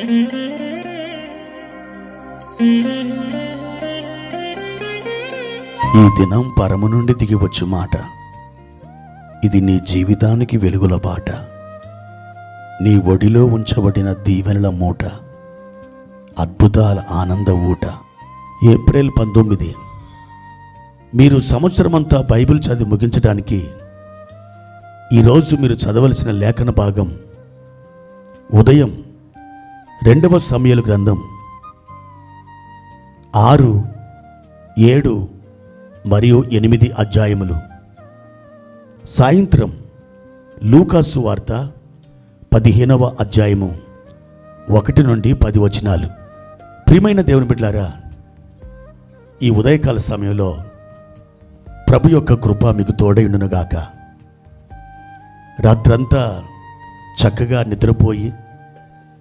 ఈ దినం పరము నుండి దిగివచ్చు మాట. ఇది నీ జీవితానికి వెలుగుల బాట. నీ ఒడిలో ఉంచబడిన దీవెనల మూట, అద్భుతాల ఆనంద ఊట. ఏప్రిల్ 19. మీరు సంవత్సరమంతా బైబిల్ చదివి ముగించడానికి ఈరోజు మీరు చదవలసిన లేఖన భాగం ఉదయం 2వ సమూయేలు గ్రంథం 6, 7 మరియు 8 అధ్యాయములు. సాయంత్రం లూకాసు వార్త 15వ అధ్యాయము 1 నుండి 10 వచనాలు. ప్రియమైన దేవుని బిడ్డలారా, ఈ ఉదయకాల సమయంలో ప్రభు యొక్క కృప మీకు తోడైండునుగాక. రాత్రంతా చక్కగా నిద్రపోయి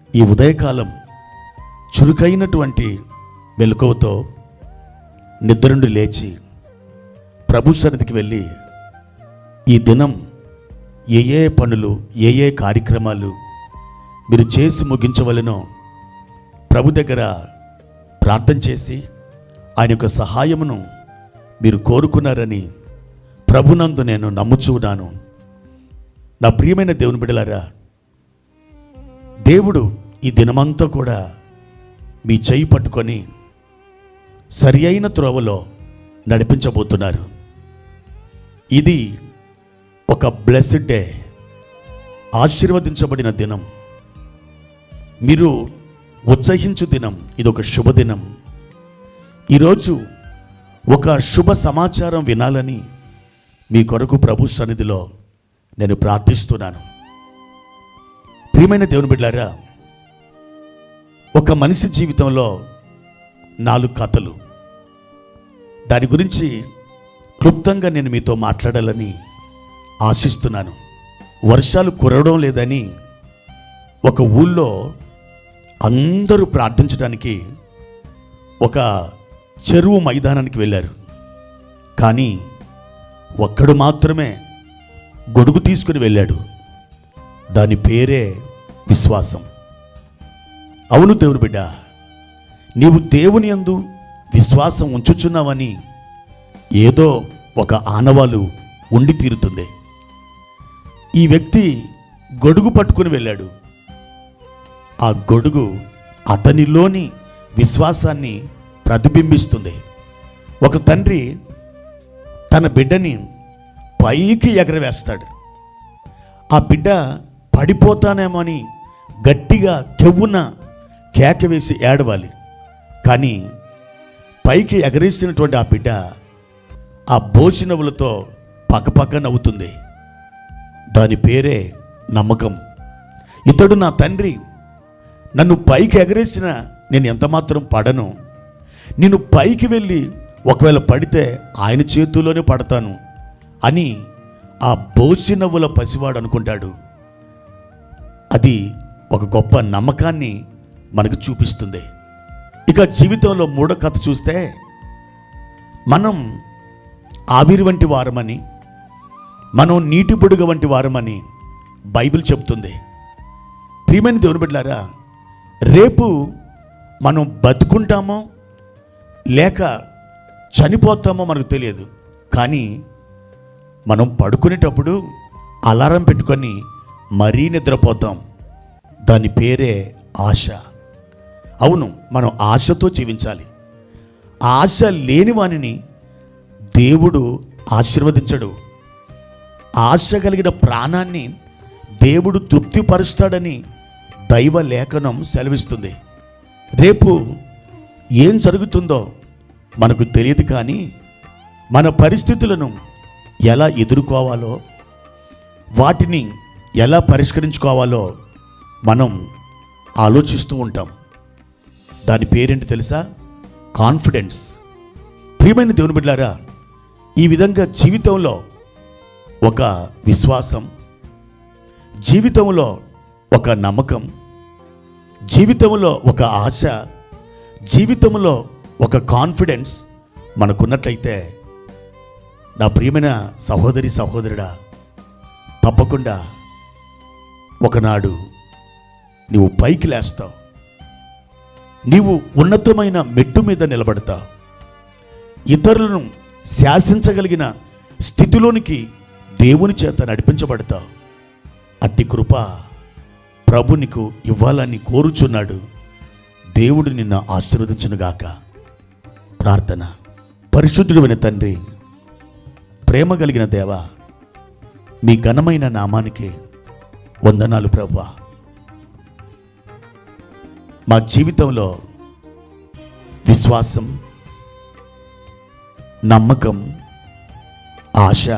ఈ ఉదయకాలం చురుకైనటువంటి మెలకువతో నిద్ర నుండి లేచి ప్రభు సన్నిధికి వెళ్ళి ఈ దినం ఏ పనులు, ఏ కార్యక్రమాలు మీరు చేసి ముగించవలెనో ప్రభు దగ్గర ప్రార్థన చేసి ఆయన యొక్క సహాయమును మీరు కోరుకున్నారని ప్రభునందు నేను నమ్ముచున్నాను. నా ప్రియమైన దేవుని బిడ్డలారా, దేవుడు ఈ దినమంతా కూడా మీ చేయి పట్టుకొని సరి అయిన త్రోవలో నడిపించబోతున్నారు. ఇది ఒక బ్లెస్డ్ డే, ఆశీర్వదించబడిన దినం, మీరు ఉత్సహించు దినం. ఇది ఒక శుభదినం. ఈరోజు ఒక శుభ సమాచారం వినాలని మీ కొరకు ప్రభు సన్నిధిలో నేను ప్రార్థిస్తున్నాను. ప్రియమైన దేవుని బిడ్డలారా, ఒక మనిషి జీవితంలో 4 కథలు. దాని గురించి క్లుప్తంగా నేను మీతో మాట్లాడాలని ఆశిస్తున్నాను. వర్షాలు కురవడం లేదని ఒక ఊళ్ళో అందరూ ప్రార్థించడానికి ఒక చెరువు మైదానానికి వెళ్ళారు. కానీ ఒక్కడు మాత్రమే గొడుగు తీసుకుని వెళ్ళాడు. దాని పేరే విశ్వాసం. అవును దేవుని బిడ్డ, నీవు దేవుని యందు విశ్వాసం ఉంచుచున్నావని ఏదో ఒక ఆనవాలు ఉండి తీరుతుంది. ఈ వ్యక్తి గొడుగు పట్టుకుని వెళ్ళాడు. ఆ గొడుగు అతనిలోని విశ్వాసాన్ని ప్రతిబింబిస్తుంది. ఒక తండ్రి తన బిడ్డని పైకి ఎగరవేస్తాడు. ఆ బిడ్డ పడిపోతానేమో అని గట్టిగా కెవ్వున కేక వేసి ఏడవాలి. కానీ పైకి ఎగరేసినటువంటి ఆ బిడ్డ ఆ బోసినవులతో పక్కపక్క నవ్వుతుంది. దాని పేరే నమ్మకం. ఇతడు నా తండ్రి నన్ను పైకి ఎగరేసిన నేను ఎంతమాత్రం పడను, నేను పైకి వెళ్ళి ఒకవేళ పడితే ఆయన చేతుల్లోనే పడతాను అని ఆ బోసినవ్వుల పసివాడు అనుకుంటాడు. అది ఒక గొప్ప నమ్మకాన్ని మనకు చూపిస్తుంది. ఇక జీవితంలో 3వ కథ చూస్తే, మనం ఆవిరి వంటి వారమని, మనం నీటి బుడుగ వంటి వారమని బైబిల్ చెబుతుంది. ప్రియమైన దేవుని బిడ్డలారా, రేపు మనం బతుకుంటామో లేక చనిపోతామో మనకు తెలియదు. కానీ మనం పడుకునేటప్పుడు అలారం పెట్టుకొని మరీ నిద్రపోతాం. దాని పేరే ఆశ. అవును, మనం ఆశతో జీవించాలి. ఆశ లేని వానిని దేవుడు ఆశీర్వదించడు. ఆశ కలిగిన ప్రాణాన్ని దేవుడు తృప్తిపరుస్తాడని దైవ లేఖనం సెలవిస్తుంది. రేపు ఏం జరుగుతుందో మనకు తెలియదు. కానీ మన పరిస్థితులను ఎలా ఎదుర్కోవాలో, వాటిని ఎలా పరిష్కరించుకోవాలో మనం ఆలోచిస్తూ ఉంటాం. దాని పేరేంటి తెలుసా? కాన్ఫిడెన్స్. ప్రియమైన దేవుని బిడ్డలారా, ఈ విధంగా జీవితంలో ఒక విశ్వాసం, జీవితంలో ఒక నమ్మకం, జీవితంలో ఒక ఆశ, జీవితంలో ఒక కాన్ఫిడెన్స్ మనకున్నట్లయితే, నా ప్రియమైన సహోదరి సహోదరుడా, తప్పకుండా ఒకనాడు నువ్వు పైకి లేస్తావు. నీవు ఉన్నతమైన మెట్టు మీద నిలబడతావు. ఇతరులను శాసించగలిగిన స్థితిలోనికి దేవుని చేత నడిపించబడతావు. అట్టి కృప ప్రభు నీకు ఇవ్వాలని కోరుచున్నాడు. దేవుడు నిన్ను ఆశీర్వదించునుగాక. ప్రార్థన. పరిశుద్ధుడైన తండ్రి, ప్రేమ కలిగిన దేవా, మీ ఘనమైన నామానికి వందనాలు ప్రభువా. మా జీవితంలో విశ్వాసం, నమ్మకం, ఆశ,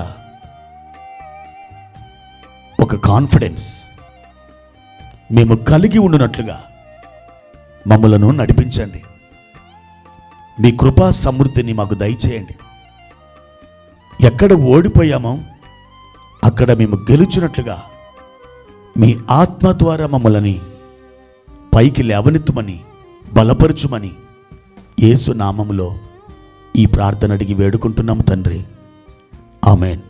ఒక కాన్ఫిడెన్స్ మేము కలిగి ఉండునట్లుగా మమ్మలను నడిపించండి. మీ కృపా సమృద్ధిని మాకు దయచేయండి. ఎక్కడ ఓడిపోయామో అక్కడ మేము గెలుచున్నట్లుగా మీ ఆత్మ ద్వారా మమ్మల్ని పైకి లేవనెత్తుమని, బలపరచుమని యేసు నామములో ఈ ప్రార్థన అడిగి వేడుకుంటున్నాము తండ్రి. ఆమెన్.